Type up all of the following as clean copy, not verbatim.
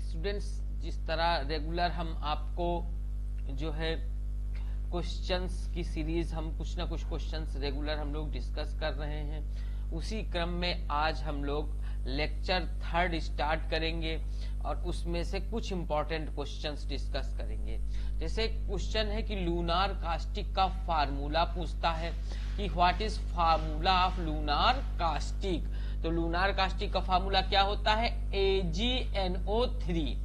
Students, जिस तरह regular हम आपको जो है क्वेश्चंस की सीरीज, हम कुछ ना कुछ क्वेश्चंस रेगुलर हम लोग डिस्कस कर रहे हैं, उसी क्रम में आज हम लोग लेक्चर 3 स्टार्ट करेंगे और उसमें से कुछ इंपॉर्टेंट क्वेश्चंस डिस्कस करेंगे। जैसे क्वेश्चन है कि लूनार कास्टिक का फार्मूला पूछता है कि what is formula of lunar caustic. तो लूनार कास्टिक का फार्मूला क्या होता है? AgNO3।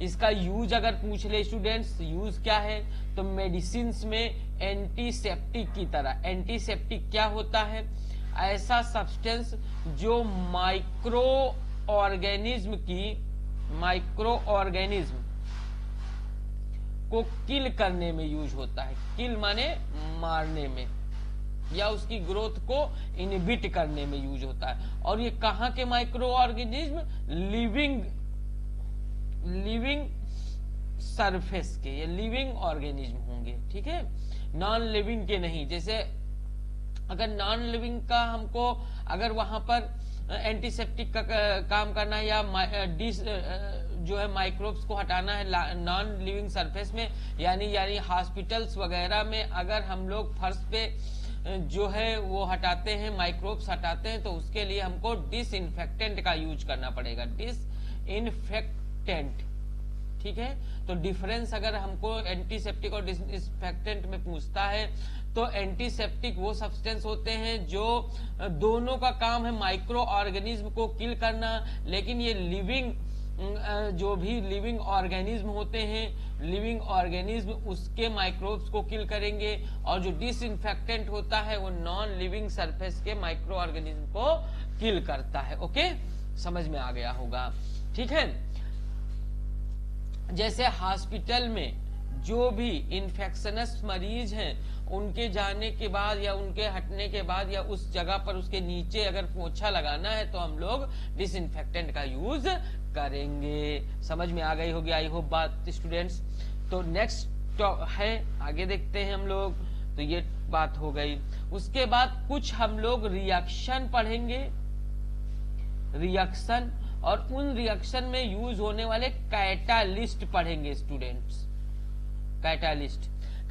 इसका यूज अगर पूछ ले स्टूडेंट्स, यूज क्या है? तो मेडिसिन में एंटीसेप्टिक की तरह। एंटीसेप्टिक क्या होता है? ऐसा सब्सटेंस जो माइक्रो ऑर्गेनिज्म को किल करने में यूज होता है। किल माने मारने में, या उसकी ग्रोथ को इनहिबिट करने में यूज होता है। और ये कहां के माइक्रो ऑर्गेनिज्म? लिविंग सरफेस के, ये लिविंग ऑर्गेनिज्म होंगे, ठीक है, नॉन लिविंग के नहीं। जैसे अगर नॉन लिविंग का हमको अगर वहां पर एंटीसेप्टिक का काम करना है या जो है माइक्रोब्स को हटाना है नॉन लिविंग सरफेस में, यानी हॉस्पिटल्स वगैरह में अगर हम लोग फर्श पे जो है वो हटाते हैं, माइक्रोब्स हटाते हैं, तो उसके लिए हमको डिसइंफेक्टेंट का यूज करना पड़ेगा। डिसइंफेक्टेंट, ठीक है। तो डिफरेंस अगर हमको एंटीसेप्टिक और डिसइंफेक्टेंट में पूछता है तो एंटीसेप्टिक वो सब्सटेंस होते हैं जो दोनों का काम है माइक्रो ऑर्गेनिज्म को किल करना, लेकिन ये लिविंग जो भी लिविंग ऑर्गेनिज्म होते हैं, लिविंग ऑर्गेनिज्म उसके माइक्रोब्स को किल करेंगे। और जो डिसइंफेक्टेंट होता है वो नॉन लिविंग सरफेस के माइक्रो ऑर्गेनिज्म को किल करता है। ओके, समझ में आ गया होगा, ठीक है। जैसे हॉस्पिटल में जो भी इन्फेक्शनस मरीज हैं, उनके जाने के बाद या उनके हटने के बाद या उस जगह पर उसके नीचे अगर पोछा लगाना है तो हम लोग डिसइंफेक्टेंट का यूज करेंगे। समझ में आ गई होगी आई होप बात स्टूडेंट्स। तो नेक्स्ट है, आगे देखते हैं हम लोग। तो ये बात हो गई। उसके बाद कुछ हम लोग रिएक्शन पढ़ेंगे, रिएक्शन, और उन रिएक्शन में यूज होने वाले कैटालिस्ट पढ़ेंगे स्टूडेंट्स।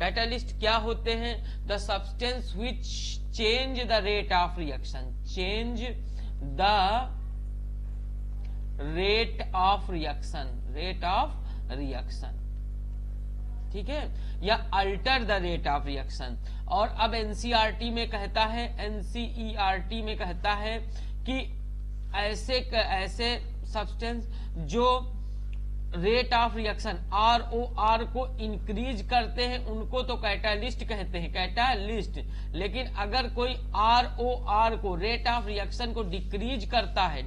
कैटालिस्ट क्या होते हैं? The substance which change the rate of reaction, change the rate of reaction, ठीक है, या alter the rate of reaction. और अब एनसीईआरटी में कहता है कि ऐसे सब्सटेंस जो रेट ऑफ रिएक्शन ROR को इंक्रीज करते हैं उनको तो कैटालिस्ट कहते हैं, कैटालिस्ट। लेकिन अगर कोई ROR को, रेट ऑफ रिएक्शन को डिक्रीज करता है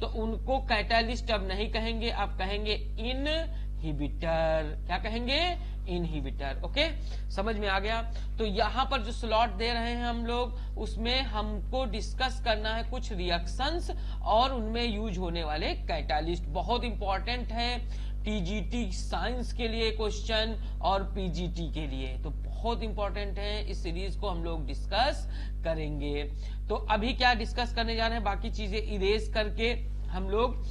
तो उनको कैटालिस्ट अब नहीं कहेंगे, अब कहेंगे इनहिबिटर। क्या कहेंगे? इनहिबिटर। ओके, समझ में आ गया। तो यहां पर जो स्लॉट दे रहे हैं हम लोग, उसमें हमको डिस्कस करना है कुछ रिएक्शंस और उनमें यूज होने वाले कैटालिस्ट। बहुत इंपॉर्टेंट है टीजीटी साइंस के लिए क्वेश्चन और पीजीटी के लिए, तो बहुत इंपॉर्टेंट है। इस सीरीज को हम लोग डिस्कस करेंगे। तो अभी क्या डिस्कस करने जा रहे हैं, बाकी चीजें इरेज करके हम लोग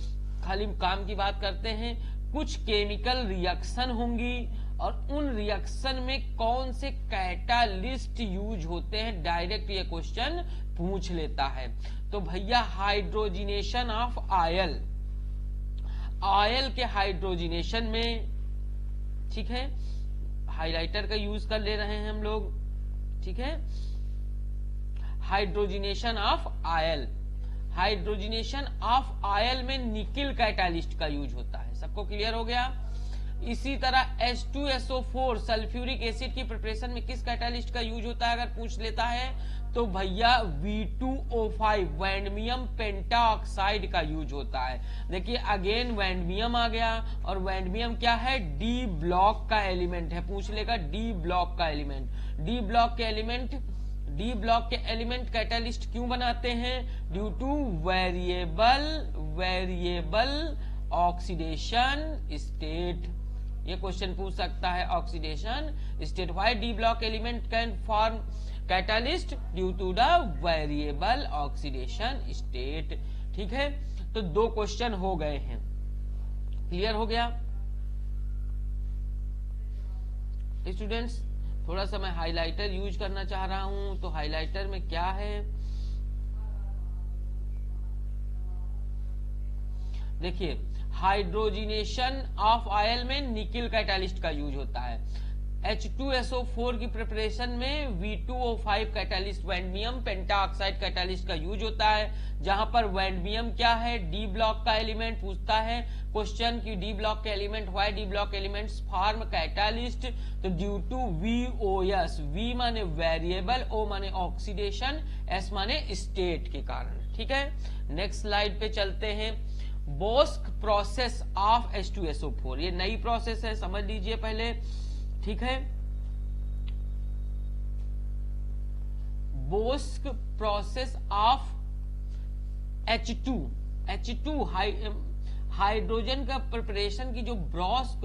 खाली काम की बात करते हैं। कुछ केमिकल रिएक्शन होंगी और उन रिएक्शन में कौन से कैटालिस्ट यूज होते हैं, डायरेक्ट ये क्वेश्चन पूछ लेता है। तो भैया हाइड्रोजिनेशन ऑफ ऑयल के हाइड्रोजिनेशन में, ठीक है, हाइलाइटर का यूज कर ले रहे हैं हम लोग, ठीक है। हाइड्रोजिनेशन ऑफ ऑयल में निकिल कैटालिस्ट का यूज होता है। सबको क्लियर हो गया? इसी तरह H2SO4 सल्फ्यूरिक एसिड की प्रिपरेशन में किस कैटालिस्ट का यूज होता है अगर पूछ लेता है तो भैया V2O5 वैंडमियम पेंटाऑक्साइड का यूज होता है। देखिए अगेन वैंडमियम आ गया, और वैंडमियम क्या है? डी ब्लॉक का एलिमेंट है। पूछ लेगा डी ब्लॉक का एलिमेंट। डी ब्लॉक के एलिमेंट कैटालिस्ट क्यों बनाते हैं? Due to variable oxidation state. ये क्वेश्चन पूछ सकता है, oxidation state. Why D block element can form catalyst? Due to the variable oxidation state. ठीक है, तो 2 क्वेश्चन हो गए हैं। क्लियर हो गया स्टूडेंट्स? थोड़ा सा मैं हाइलाइटर यूज करना चाह रहा हूं, तो हाइलाइटर में क्या है, देखिए हाइड्रोजिनेशन ऑफ ऑयल में निकिल कैटालिस्ट का यूज होता है। H2SO4 की प्रिपरेशन में V2O5 कैटालिस्ट वैंडमियम पेंटाऑक्साइड कैटालिस्ट का यूज होता है, जहां पर वैंडमियम क्या है, डी ब्लॉक का एलिमेंट पूछता है क्वेश्चन की, डी ब्लॉक के element, why D block elements form catalyst, तो ड्यू टू VOS, V माने वेरिएबल, O माने ऑक्सीडेशन, S माने स्टेट के कारण। ठीक है, नेक्स्ट स्लाइड पे चलते हैं। बोस्क प्रोसेस ऑफ H2SO4, ये नई प्रोसेस है, समझ लीजिए पहले। ठीक है, बोस्क प्रोसेस ऑफ H2 हाइड्रोजन का प्रिपरेशन की जो बोस्क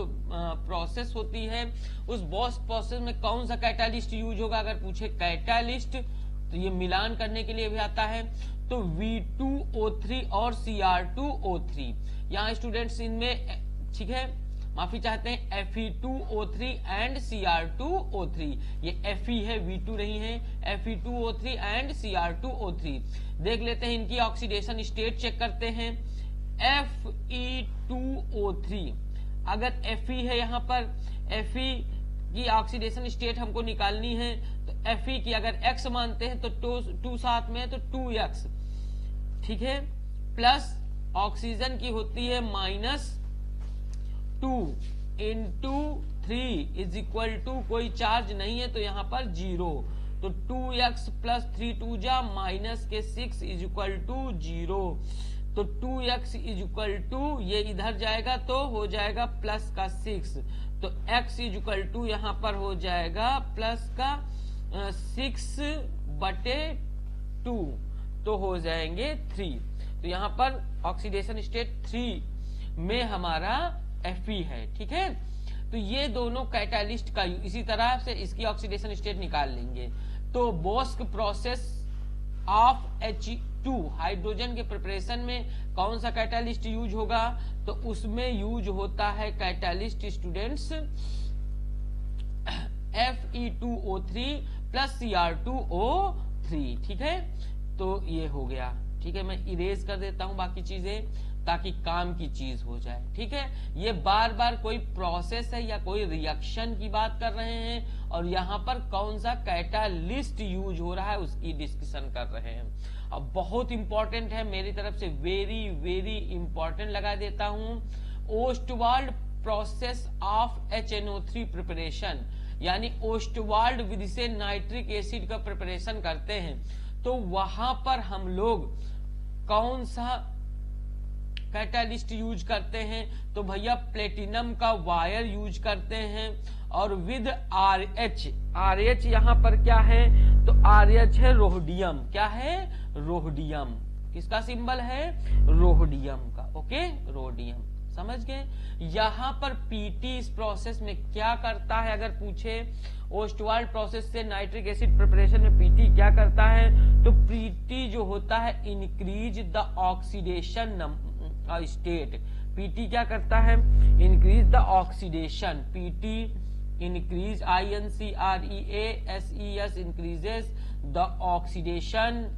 प्रोसेस होती है, उस बोस्क प्रोसेस में कौन सा कैटालिस्ट यूज होगा, अगर पूछे कैटालिस्ट तो ये मिलान करने के लिए भी आता है, तो V2O3 और Cr2O3। यहाँ स्टूडेंट्स इनमें, ठीक है, माफी चाहते हैं, Fe2O3 एंड Cr2O3, ये Fe है, V2 नहीं है, Fe2O3 एंड Cr2O3। देख लेते हैं इनकी ऑक्सीडेशन स्टेट, चेक करते हैं। Fe2O3, अगर Fe है यहाँ पर, Fe की ऑक्सीडेशन स्टेट हमको निकालनी है, तो Fe की अगर x मानते हैं तो 2 साथ में है तो 2x, ठीक है, प्लस ऑक्सीजन की होती है -2 इंटू 3 इज इक्वल टू, कोई चार्ज नहीं है तो यहाँ पर 0, तो 2x प्लस 3 2 जा माइनस के 6 इज इक्वल टू 0, तो 2x इज इक्वल टू, ये इधर जाएगा तो हो जाएगा प्लस का 6, तो x इज इक्वल टू यहाँ पर हो जाएगा प्लस का 6/2, तो हो जाएंगे 3। तो यहाँ पर ऑक्सीडेशन स्टेट 3 में हमारा Fe है। ठीक है, तो ये दोनों कैटालिस्ट का इसी तरह से इसकी ऑक्सीडेशन स्टेट निकाल लेंगे। तो बोस्क प्रोसेस ऑफ H2 हाइड्रोजन के प्रिपरेशन में कौन सा कैटालिस्ट यूज होगा, तो उसमें यूज होता है catalyst students Fe2O3 plus Cr2O3। ठीक है, तो ये हो गया। ठीक है, मैं इरेज कर देता हूं बाकी चीजें ताकि काम की चीज हो जाए। ठीक है, ये बार बार कोई प्रोसेस है या कोई रिएक्शन की बात कर रहे हैं, और यहाँ पर कौन सा कैटालिस्ट यूज हो रहा है उसकी डिस्कशन कर रहे हैं। अब बहुत इंपॉर्टेंट है, मेरी तरफ से वेरी वेरी इंपॉर्टेंट लगा देता हूं, Ostwald process of HNO3 preparation, यानी ओस्टवाल्ड विधि से नाइट्रिक एसिड का प्रिपरेशन करते हैं, तो वहां पर हम लोग कौन सा कैटालिस्ट यूज करते हैं, तो भैया प्लेटिनम का वायर यूज करते हैं, और विद RH यहाँ पर क्या है, तो RH है रोहडियम, क्या है, रोहडियम, किसका सिंबल है, रोहडियम का। ओके, रोहडियम, समझ गए। यहाँ पर PT इस प्रोसेस में क्या करता है, अगर पूछे ओस्टवाल्ड प्रोसेस से नाइट्रिक एसिड प्रिपरेशन में PT क्या करता है, तो PT जो होता है increase the oxidation state. PT क्या करता है, increase the oxidation, PT increase INCREASES increases the oxidation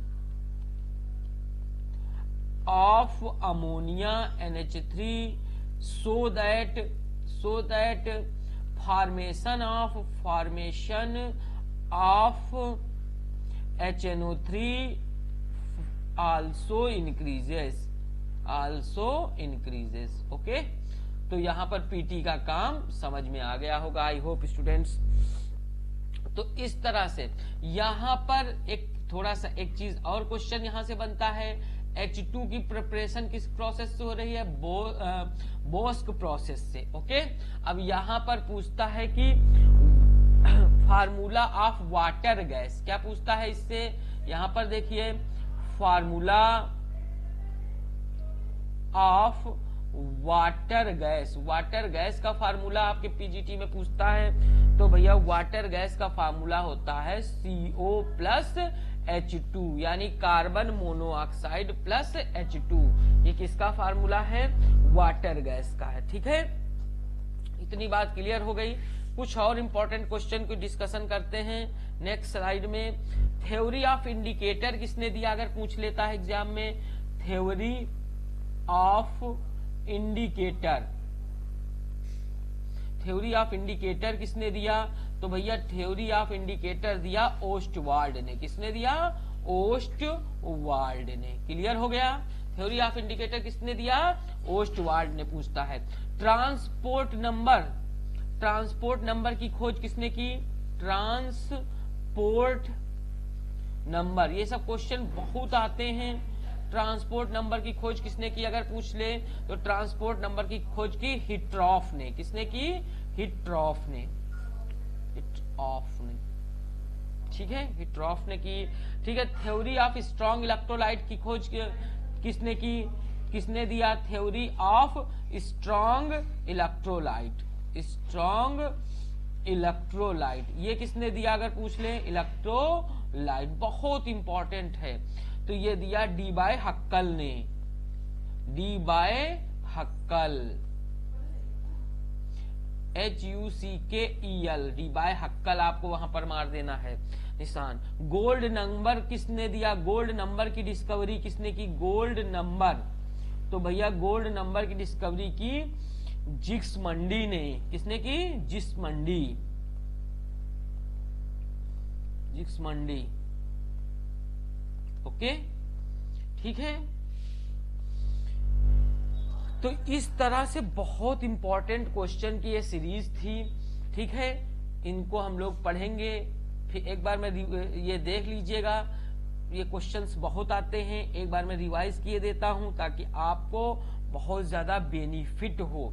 of ammonia NH3 so that formation of HNO3 also increases। Okay, तो यहां पर PT का काम समझ में आ गया होगा, आई होप स्टूडेंट्स। तो इस तरह से यहां पर एक थोड़ा सा एक चीज और क्वेश्चन यहां से बनता है, H2 की प्रिपरेशन किस प्रोसेस से हो रही है, बोस्क प्रोसेस से। ओके, अब यहां पर पूछता है कि फार्मूला ऑफ वाटर गैस, क्या पूछता है इससे, यहां पर देखिए फार्मूला ऑफ वाटर गैस का फार्मूला आपके पीजीटी में पूछता है, तो भैया वाटर गैस का फार्मूला होता है CO प्लस H2 यानी कार्बन मोनोऑक्साइड प्लस H2। ये किसका फार्मूला है? वाटर गैस का है। ठीक है, इतनी बात क्लियर हो गई। कुछ और इंपॉर्टेंट क्वेश्चन को डिस्कशन करते हैं नेक्स्ट स्लाइड में। थ्योरी ऑफ इंडिकेटर किसने दिया अगर पूछ लेता है एग्जाम में? Theory of indicator, theory of indicator किसने दिया? तो भैया थ्योरी ऑफ इंडिकेटर दिया ओस्टवाल्ड ने। किसने दिया? ओस्टवाल्ड ने। क्लियर हो गया? थ्योरी ऑफ इंडिकेटर किसने दिया? ओस्टवाल्ड ने। पूछता है ट्रांसपोर्ट नंबर, ट्रांसपोर्ट नंबर की खोज किसने की? ट्रांसपोर्ट नंबर, ये सब क्वेश्चन बहुत आते हैं। ट्रांसपोर्ट नंबर की खोज किसने की अगर पूछ ले तो ट्रांसपोर्ट नंबर की खोज की हिट्रॉफ ने। किसने की? हिट्रॉफ ने, हिट्रॉफ ने। ठीक है, हिट्रॉफ ने की। ठीक है, थ्योरी ऑफ स्ट्रॉन्ग इलेक्ट्रोलाइट की खोज किसने की? किसने दिया? Theory of strong electrolyte, strong electrolyte, ये किसने दिया अगर पूछ ले? इलेक्ट्रोलाइट, बहुत इंपॉर्टेंट है। तो ये दिया डी बाय हक्कल ने, D bye हक्कल, HUCKEL, D bye हक्कल, आपको वहां पर मार देना है निशान। गोल्ड नंबर किसने दिया? गोल्ड नंबर की डिस्कवरी किसने की? गोल्ड नंबर, तो भैया गोल्ड नंबर की डिस्कवरी की जिक्समंडी ने। किसने की? जिक्समंडी, जिक्समंडी। ओके, ठीक है। तो इस तरह से बहुत इंपॉर्टेंट क्वेश्चन की ये सीरीज थी। ठीक है, इनको हम लोग पढ़ेंगे। फिर एक बार मैं ये देख लीजिएगा, ये क्वेश्चंस बहुत आते हैं। एक बार मैं रिवाइज किए देता हूं ताकि आपको बहुत ज्यादा बेनिफिट हो।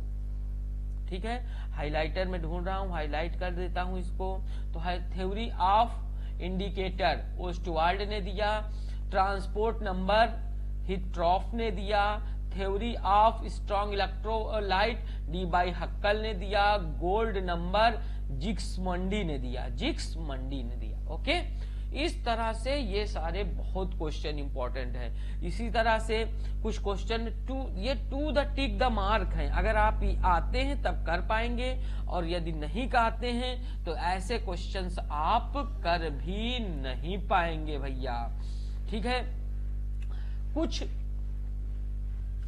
ठीक है, हाइलाइटर में ढूंढ रहा हूं, हाईलाइट कर देता हूं इसको। तो थ्योरी ऑफ इंडिकेटर ओस्टवाल्ड ने दिया, ट्रांसपोर्ट नंबर हिट्रॉफ ने दिया, theory of strong electrolyte Debye Huckel ने दिया, गोल्ड नंबर जिक्समंडी ने दिया, जिक्समंडी ने दिया। ओके, इस तरह से ये सारे बहुत क्वेश्चन इंपॉर्टेंट है। इसी तरह से कुछ क्वेश्चन ये to the tick the mark हैं। अगर आप आते हैं तब कर पाएंगे, और यदि नहीं आते हैं तो ऐसे क्वेश्चंस आप कर भी नहीं पाएंगे भैया। ठीक है, कुछ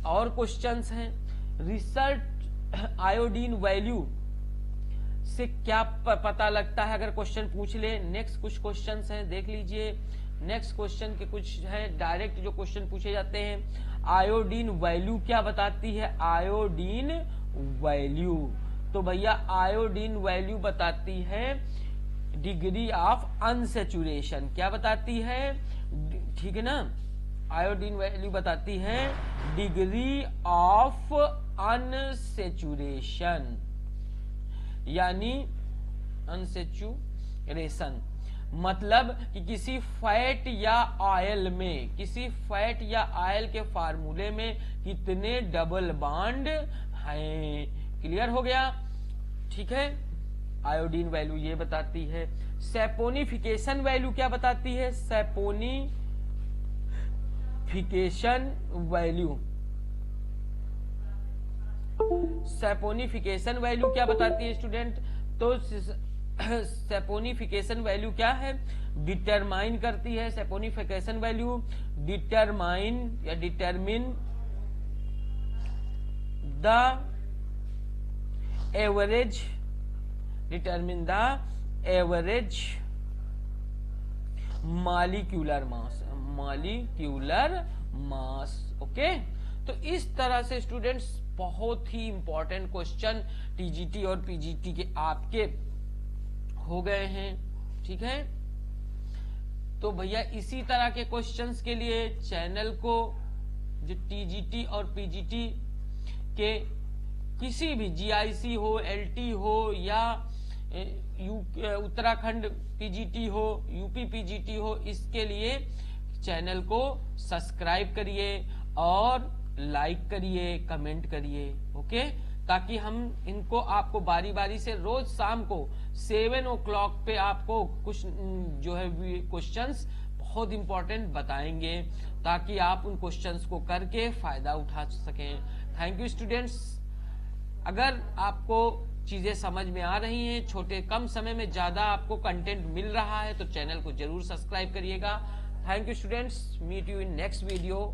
और क्वेश्चंस हैं। रिसल्ट आयोडीन वैल्यू से क्या पता लगता है अगर क्वेश्चन पूछ ले? नेक्स्ट कुछ क्वेश्चंस हैं, देख लीजिए। नेक्स्ट क्वेश्चन के कुछ है डायरेक्ट जो क्वेश्चन पूछे जाते हैं। आयोडीन वैल्यू क्या बताती है? आयोडीन वैल्यू, तो भैया आयोडीन वैल्यू बताती है डिग्री ऑफ अनसेचुरेशन। क्या बताती है? ठीक है ना, आयोडीन वैल्यू बताती है डिग्री ऑफ अनसेचुरेशन, यानी अनसेचुरेशन मतलब कि किसी फैट या ऑयल में, किसी फैट या ऑयल के फार्मूले में कितने डबल बॉन्ड हैं। क्लियर हो गया? ठीक है, आयोडीन वैल्यू ये बताती है। सैपोनिफिकेशन वैल्यू क्या बताती है? सैपोनिफिकेशन वैल्यू, सैपोनिफिकेशन वैल्यू क्या बताती है स्टूडेंट? तो सैपोनिफिकेशन वैल्यू क्या है? डिटरमाइन करती है। सैपोनिफिकेशन वैल्यू डिटरमाइन या determine the average, determine the average molecular mass, molecular mass. Okay, तो इस तरह से स्टूडेंट्स बहुत ही इंपॉर्टेंट क्वेश्चन टीजीटी और पीजीटी के आपके हो गए हैं। ठीक है, तो भैया इसी तरह के क्वेश्चंस के लिए चैनल को, जो टीजीटी और पीजीटी के किसी भी जीआईसी हो, एलटी हो या उत्तराखंड पीजीटी हो, यूपी पीजीटी हो, इसके लिए चैनल को सब्सक्राइब करिए और लाइक करिए, कमेंट करिए। ओके, ताकि हम इनको आपको बारी बारी से रोज शाम को 7 o'clock पे आपको कुछ जो है क्वेश्चंस बहुत इंपॉर्टेंट बताएंगे ताकि आप उन क्वेश्चंस को करके फायदा उठा सकें। Thank you students. अगर आपको चीजें समझ में आ रही हैं, छोटे कम समय में ज्यादा आपको कंटेंट मिल रहा है, तो चैनल को जरूर सब्सक्राइब करिएगा। Thank you students, meet you in next video.